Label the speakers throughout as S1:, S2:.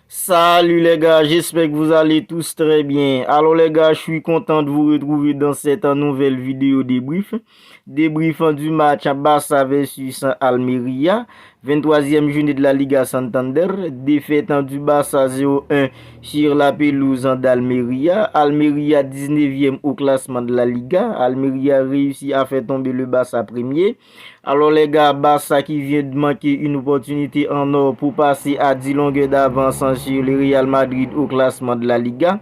S1: Salut les gars, j'espère que vous allez tous très bien. Alors les gars, je suis content de vous retrouver dans cette nouvelle vidéo débrief. Débriefant du match à Barça versus Almeria, 23e journée de la Liga Santander. Défaite du Barça 0-1 sur la pelouse d'Almeria. Almeria 19e au classement de la Liga. Almeria réussit à faire tomber le Barça premier. Alors les gars, Barça qui vient de manquer une opportunité en or pour passer à 10 longueurs d'avance sur le Real Madrid au classement de la Liga.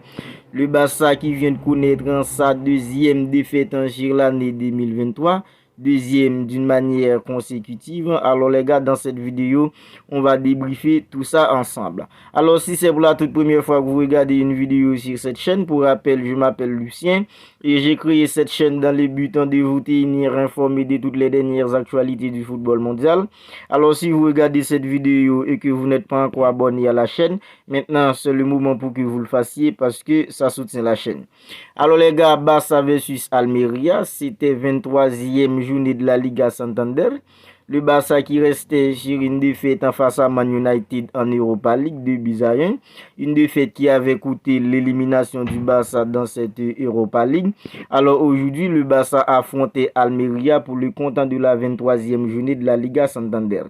S1: Le Barça qui vient de connaître sa deuxième défaite sur l'année 2023. Deuxième d'une manière consécutive. Alors les gars, dans cette vidéo, on va débriefer tout ça ensemble. Alors si c'est pour la toute première fois que vous regardez une vidéo sur cette chaîne, pour rappel, je m'appelle Lucien et j'ai créé cette chaîne dans le but de vous tenir informé de toutes les dernières actualités du football mondial. Alors si vous regardez cette vidéo et que vous n'êtes pas encore abonné à la chaîne, maintenant c'est le moment pour que vous le fassiez parce que ça soutient la chaîne. Alors les gars, Barça versus Almeria, c'était 23e journée de la Liga Santander. Le Barça qui restait sur une défaite en face à Man United en Europa League 2-1. Une défaite qui avait coûté l'élimination du Barça dans cette Europa League. Alors aujourd'hui, le Barça affrontait Almeria pour le compte de la 23e journée de la Liga Santander.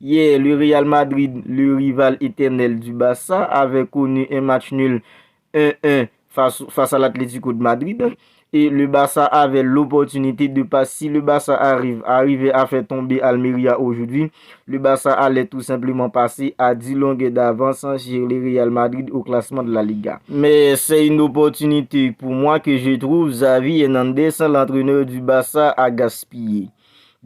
S1: Hier, le Real Madrid, le rival éternel du Barça, avait connu un match nul 1-1 face à l'Atlético de Madrid. Et le Barça avait l'opportunité de passer. Si le Barça arrivait à faire tomber Almeria aujourd'hui, le Barça allait tout simplement passer à 10 longueurs d'avance sur le Real Madrid au classement de la Liga. Mais c'est une opportunité pour moi que je trouve Xavi Hernandez, l'entraîneur du Barça, a gaspillé.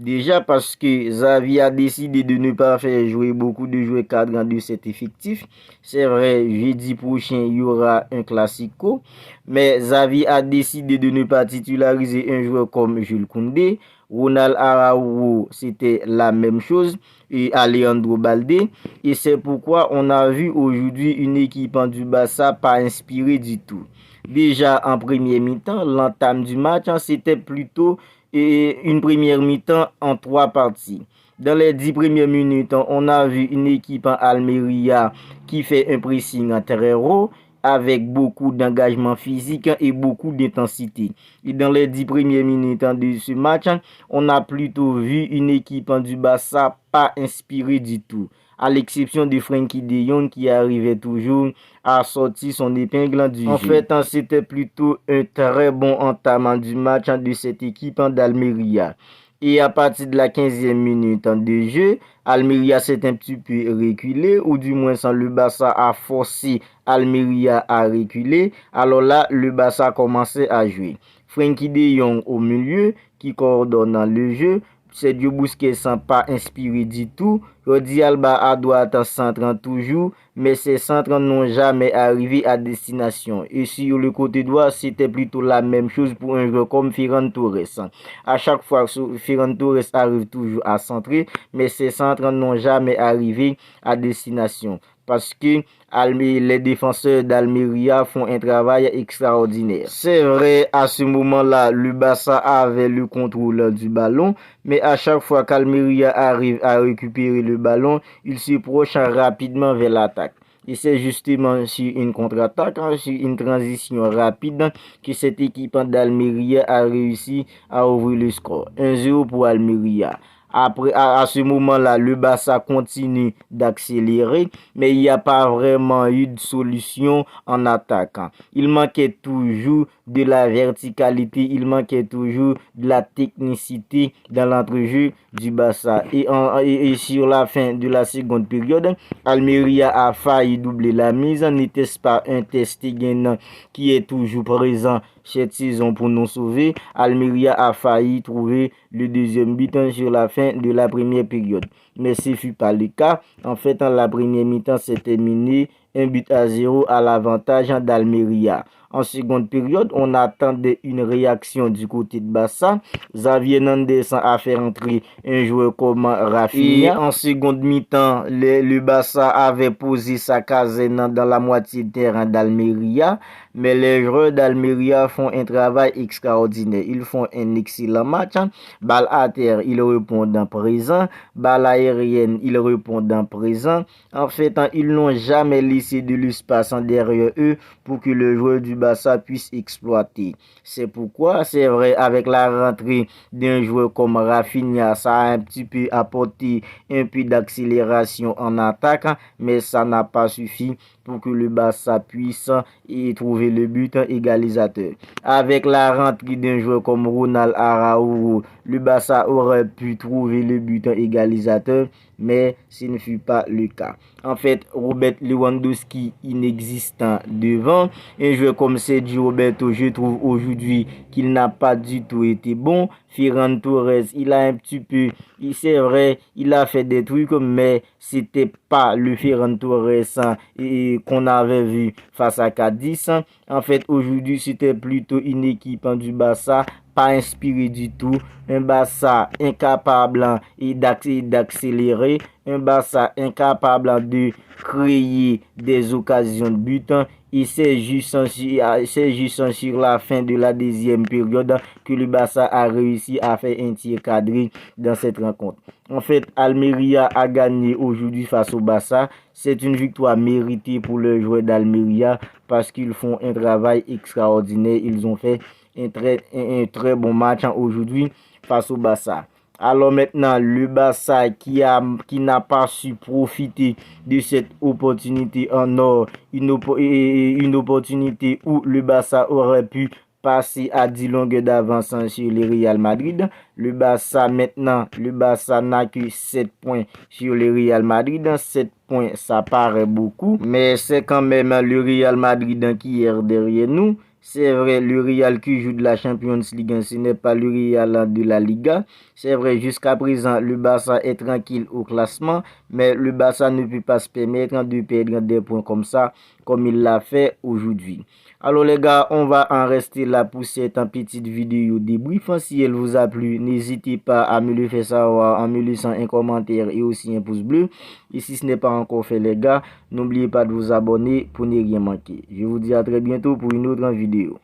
S1: Déjà parce que Xavi a décidé de ne pas faire jouer beaucoup de joueurs cadres de cet effectif. C'est vrai, jeudi prochain, il y aura un classico. Mais Xavi a décidé de ne pas titulariser un joueur comme Jules Koundé. Ronald Araujo, c'était la même chose. Et Alejandro Balde. Et c'est pourquoi on a vu aujourd'hui une équipe du Barça pas inspirée du tout. Déjà en première mi-temps, l'entame du match, c'était plutôt une première mi-temps en 3 parties. Dans les 10 premières minutes, on a vu une équipe en Almeria qui fait un pressing très haut avec beaucoup d'engagement physique et beaucoup d'intensité. Et dans les 10 premières minutes de ce match, on a plutôt vu une équipe du Barça pas inspirée du tout, à l'exception de Frenkie de Jong qui arrivait toujours à sortir son épingle du jeu. En fait, c'était plutôt un très bon entamement du match de cette équipe d'Almeria. Et à partir de la 15e minute de jeu, Almeria s'est un petit peu reculé, ou du moins le Barça a forcé Almeria à reculer. Alors là, le Barça a commencé à jouer. Frenkie de Jong au milieu qui coordonne le jeu. Sergio Busquets sans pas inspiré du tout. Jordi Alba à droite en centrant toujours, mais ces centres n'ont jamais arrivé à destination. Et sur le côté droit, c'était plutôt la même chose pour un joueur comme Ferran Torres. À chaque fois, Ferran Torres arrive toujours à centrer, mais ces centres n'ont jamais arrivé à destination. Parce que les défenseurs d'Almeria font un travail extraordinaire. C'est vrai, à ce moment-là, le Barça avait le contrôle du ballon, mais à chaque fois qu'Almeria arrive à récupérer le ballon, il se proche rapidement vers l'attaque. Et c'est justement sur une contre-attaque, sur une transition rapide, que cette équipe d'Almeria a réussi à ouvrir le score. 1-0 pour Almeria. Après, à ce moment-là, le Barça continue d'accélérer, mais il n'y a pas vraiment eu de solution en attaque. Il manquait toujours de la verticalité, il manquait toujours de la technicité dans l'entrejeu du Barça. Et sur la fin de la seconde période, Almeria a failli doubler la mise. N'était-ce pas un Ter Stegen qui est toujours présent cette saison pour nous sauver? Almeria a failli trouver le deuxième but sur la fin de la première période. Mais ce ne fut pas le cas. En fait, la première mi-temps s'est terminée 1-0 à l'avantage d'Almeria. En seconde période, on attendait une réaction du côté de Barça. Xavi Hernandez a fait entrer un joueur comme Rafinha. Et en seconde mi-temps, le Barça avait posé sa caserne dans la moitié de terrain d'Almeria. Mais les joueurs d'Almeria font un travail extraordinaire. Ils font un excellent match. Balle à terre, ils répondent en présent. Balle aérienne, ils répondent en présent. En fait, ils n'ont jamais laissé de l'espace derrière eux pour que le joueur du Barça puisse exploiter. C'est pourquoi, c'est vrai, avec la rentrée d'un joueur comme Rafinha, ça a un petit peu apporté un peu d'accélération en attaque, mais ça n'a pas suffi pour que le Barça puisse y trouver le but égalisateur. Avec la rentrée d'un joueur comme Ronald Araujo, le Barça aurait pu trouver le but égalisateur, mais ce ne fut pas le cas. En fait, Robert Lewandowski inexistant devant. Un joueur comme Sergio Roberto, je trouve aujourd'hui qu'il n'a pas du tout été bon. Ferran Torres, il a un petit peu, c'est vrai, il a fait des trucs, mais c'était pas le Ferran Torres qu'on avait vu face à Cadiz. En fait, aujourd'hui, c'était plutôt une équipe du Barça pas inspiré du tout, un Barça incapable d'accélérer, un Barça incapable de créer des occasions de but. Et c'est juste sur la fin de la deuxième période que le Barça a réussi à faire un tir cadré dans cette rencontre. En fait, Almeria a gagné aujourd'hui face au Barça. C'est une victoire méritée pour les joueurs d'Almeria parce qu'ils font un travail extraordinaire. Ils ont fait un très bon match aujourd'hui face au Barça. Alors maintenant, le Barça qui n'a pas su profiter de cette opportunité en or, une opportunité où le Barça aurait pu passer à 10 longueurs d'avance sur le Real Madrid. Le Barça n'a que 7 points sur le Real Madrid. 7 points, ça paraît beaucoup, mais c'est quand même le Real Madrid qui est derrière nous. C'est vrai, le Real qui joue de la Champions League, ce n'est pas le Real de la Liga. C'est vrai, jusqu'à présent, le Barça est tranquille au classement, mais le Barça ne peut pas se permettre de perdre des points comme ça, comme il l'a fait aujourd'hui. Alors les gars, on va en rester là pour cette petite vidéo débrief. Si elle vous a plu, n'hésitez pas à me le faire savoir en me laissant un commentaire et aussi un pouce bleu. Et si ce n'est pas encore fait les gars, n'oubliez pas de vous abonner pour ne rien manquer. Je vous dis à très bientôt pour une autre vidéo.